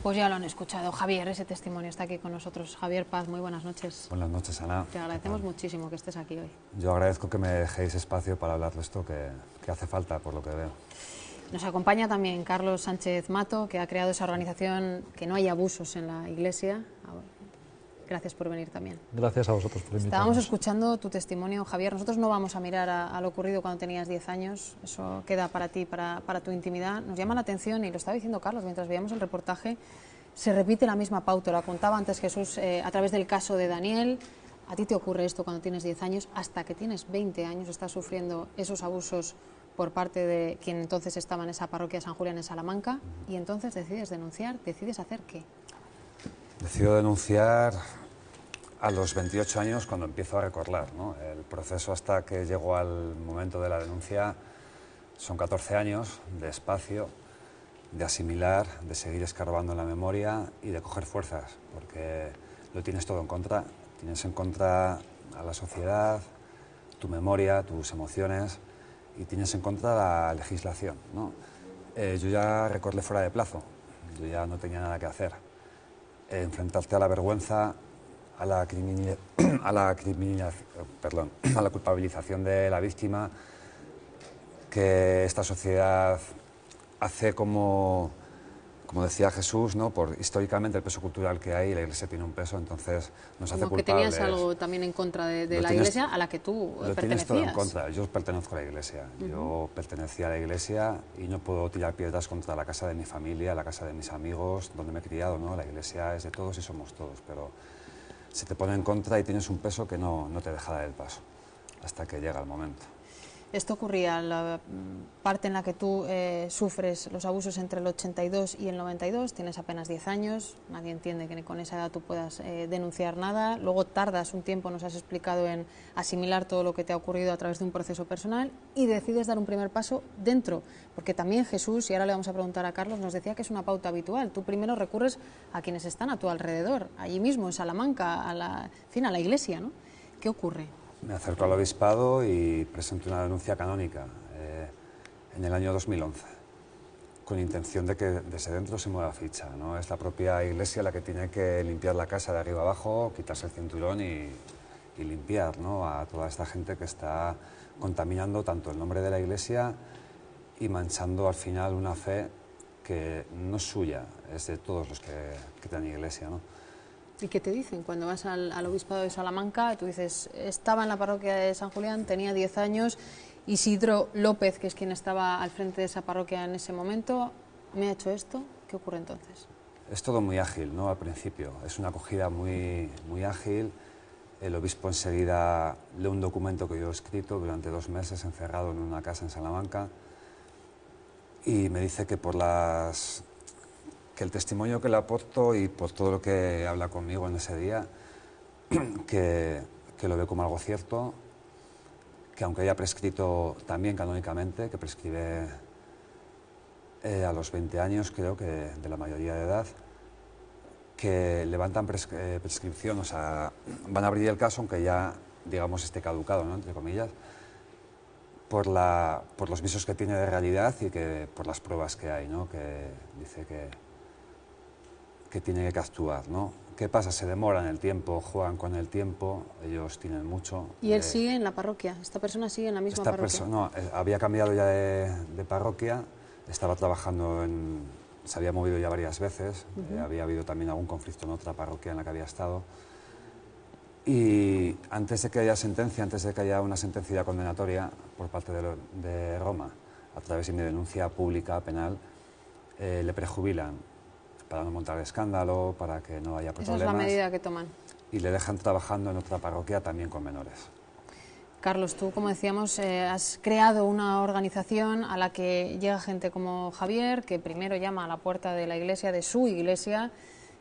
Pues ya lo han escuchado. Javier, ese testimonio está aquí con nosotros. Javier Paz, muy buenas noches. Buenas noches, Ana. Te agradecemos muchísimo que estés aquí hoy. Yo agradezco que me dejéis espacio para hablar de esto que hace falta, por lo que veo. Nos acompaña también Carlos Sánchez Mato, que ha creado esa organización Que no haya abusos en la Iglesia. Gracias por venir también. Gracias a vosotros por invitarnos. Estábamos escuchando tu testimonio, Javier. Nosotros no vamos a mirar a lo ocurrido cuando tenías 10 años. Eso queda para ti, para tu intimidad. Nos llama la atención, y lo estaba diciendo Carlos mientras veíamos el reportaje, se repite la misma pauta. Lo contaba antes Jesús a través del caso de Daniel. A ti te ocurre esto cuando tienes 10 años. Hasta que tienes 20 años estás sufriendo esos abusos por parte de quien entonces estaba en esa parroquia de San Julián en Salamanca. Y entonces decides denunciar. ¿Decides hacer qué? Decido denunciar a los 28 años, cuando empiezo a recordar, ¿no? El proceso hasta que llego al momento de la denuncia son 14 años de espacio, de asimilar, de seguir escarbando en la memoria y de coger fuerzas, porque lo tienes todo en contra. Tienes en contra a la sociedad, tu memoria, tus emociones, y tienes en contra la legislación, ¿no? Yo ya recordé fuera de plazo, yo ya no tenía nada que hacer. Enfrentarte a la vergüenza, a la culpabilización de la víctima, que esta sociedad hace como decía Jesús, ¿no? Históricamente el peso cultural que hay, la Iglesia tiene un peso, entonces nos hace culpables. Como que tenías algo también en contra de la Iglesia a la que tú pertenecías. Lo tienes todo en contra. Yo pertenezco a la Iglesia. Yo pertenecía a la Iglesia y no puedo tirar piedras contra la casa de mi familia, la casa de mis amigos, donde me he criado, ¿no? La Iglesia es de todos y somos todos, pero se te pone en contra y tienes un peso que no te deja dar el paso hasta que llega el momento. Esto ocurría la parte en la que tú sufres los abusos entre el 82 y el 92, tienes apenas 10 años, nadie entiende que con esa edad tú puedas denunciar nada, luego tardas un tiempo, nos has explicado, en asimilar todo lo que te ha ocurrido a través de un proceso personal y decides dar un primer paso dentro, porque también Jesús, y ahora le vamos a preguntar a Carlos, nos decía que es una pauta habitual, tú primero recurres a quienes están a tu alrededor, allí mismo en Salamanca, a la Iglesia, ¿no? ¿Qué ocurre? Me acerco al obispado y presento una denuncia canónica en el año 2011, con intención de que desde dentro se mueva ficha, ¿no? Es la propia Iglesia la que tiene que limpiar la casa de arriba abajo, quitarse el cinturón y limpiar, ¿no? A toda esta gente que está contaminando tanto el nombre de la Iglesia y manchando al final una fe que no es suya, es de todos los que tienen Iglesia, ¿no? ¿Y qué te dicen cuando vas al obispado de Salamanca? Tú dices, estaba en la parroquia de San Julián, tenía 10 años, Isidro López, que es quien estaba al frente de esa parroquia en ese momento, me ha hecho esto. ¿Qué ocurre entonces? Es todo muy ágil, ¿no? Al principio, es una acogida muy ágil. El obispo enseguida lee un documento que yo he escrito durante 2 meses encerrado en una casa en Salamanca y me dice que que el testimonio que le aporto y por todo lo que habla conmigo en ese día, que lo ve como algo cierto, que aunque haya prescrito también canónicamente, que prescribe a los 20 años, creo que de la mayoría de edad, que levantan prescripción, o sea, van a abrir el caso aunque ya, digamos, esté caducado, ¿no? Entre comillas, por los visos que tiene de realidad y por las pruebas que hay, ¿no? Que dice que tiene que actuar, ¿no? ¿Qué pasa? Se demoran el tiempo, juegan con el tiempo, ellos tienen mucho. ¿Y él sigue en la parroquia? ¿Esta persona sigue en la misma parroquia? No, había cambiado ya de parroquia, estaba trabajando se había movido ya varias veces, había habido también algún conflicto en otra parroquia en la que había estado. Y antes de que haya una sentencia condenatoria por parte de Roma, a través de mi denuncia pública penal, le prejubilan para no montar escándalo, para que no haya problemas. Esa es la medida que toman. Y le dejan trabajando en otra parroquia también con menores. Carlos, tú, como decíamos, has creado una organización a la que llega gente como Javier, que primero llama a la puerta de la Iglesia, de su Iglesia,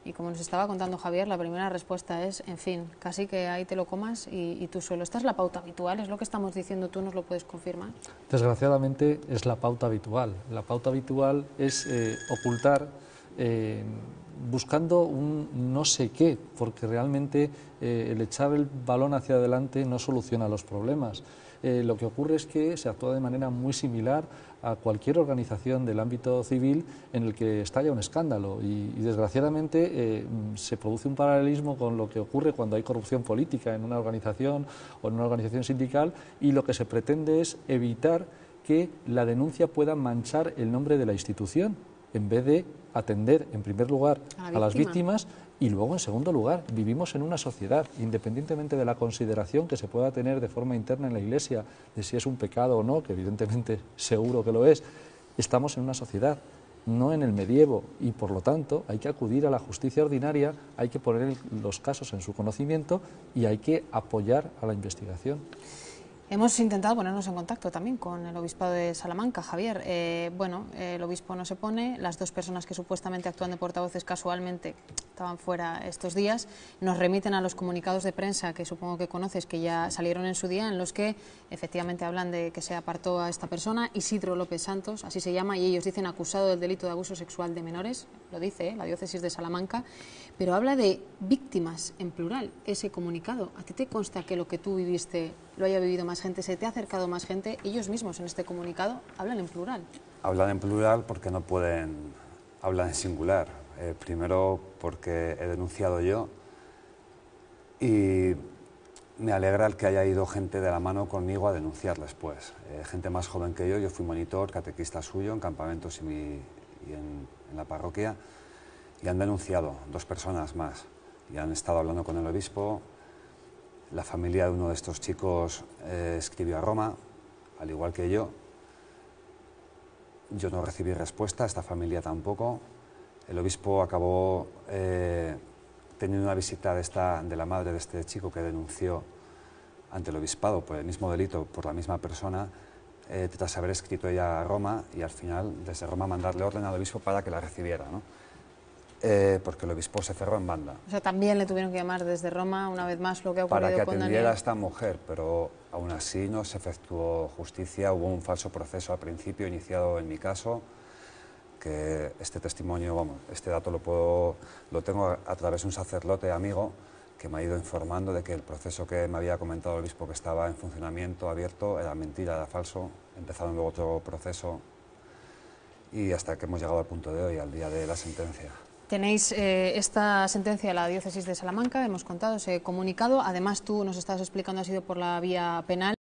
y como nos estaba contando Javier, la primera respuesta es, en fin, casi que ahí te lo comas y tú solo. ¿Esta es la pauta habitual? ¿Es lo que estamos diciendo? ¿Tú nos lo puedes confirmar? Desgraciadamente es la pauta habitual. La pauta habitual es ocultar, buscando un no sé qué, porque realmente el echar el balón hacia adelante no soluciona los problemas. lo que ocurre es que se actúa de manera muy similar a cualquier organización del ámbito civil en el que estalla un escándalo y desgraciadamente se produce un paralelismo con lo que ocurre cuando hay corrupción política en una organización o en una organización sindical, y lo que se pretende es evitar que la denuncia pueda manchar el nombre de la institución, en vez de atender en primer lugar a las víctimas y luego en segundo lugar. Vivimos en una sociedad, independientemente de la consideración que se pueda tener de forma interna en la Iglesia de si es un pecado o no, que evidentemente seguro que lo es, estamos en una sociedad, no en el medievo, y por lo tanto hay que acudir a la justicia ordinaria, hay que poner los casos en su conocimiento y hay que apoyar a la investigación. Hemos intentado ponernos en contacto también con el Obispado de Salamanca, Javier. El obispo no se pone, las dos personas que supuestamente actúan de portavoces casualmente estaban fuera estos días, nos remiten a los comunicados de prensa que supongo que conoces, que ya salieron en su día, en los que efectivamente hablan de que se apartó a esta persona, Isidro López Santos, así se llama, y ellos dicen acusado del delito de abuso sexual de menores, lo dice la diócesis de Salamanca, pero habla de víctimas en plural, ese comunicado. ¿A ti te consta que lo que tú viviste lo haya vivido más gente, se te ha acercado más gente? Ellos mismos en este comunicado hablan en plural. Hablan en plural porque no pueden hablar en singular. Primero porque he denunciado yo y me alegra el que haya ido gente de la mano conmigo a denunciar después. Gente más joven que yo fui monitor, catequista suyo en campamentos y en la parroquia, y han denunciado 2 personas más y han estado hablando con el obispo. La familia de uno de estos chicos escribió a Roma, al igual que yo. Yo no recibí respuesta, esta familia tampoco. El obispo acabó teniendo una visita de la madre de este chico que denunció ante el obispado por el mismo delito, por la misma persona, tras haber escrito ella a Roma y al final desde Roma mandarle orden al obispo para que la recibiera, ¿no? Porque el obispo se cerró en banda. O sea, también le tuvieron que llamar desde Roma, una vez más, lo que ha ocurrido con Daniel. Para que atendiera a esta mujer, pero aún así no se efectuó justicia. Hubo un falso proceso al principio, iniciado en mi caso, que este testimonio, este dato lo tengo a través de un sacerdote amigo que me ha ido informando de que el proceso que me había comentado el obispo, que estaba en funcionamiento, abierto, era mentira, era falso. Empezaron luego otro proceso y hasta que hemos llegado al punto de hoy, al día de la sentencia. Tenéis esta sentencia de la diócesis de Salamanca, hemos contado ese comunicado, además tú nos estabas explicando ha sido por la vía penal.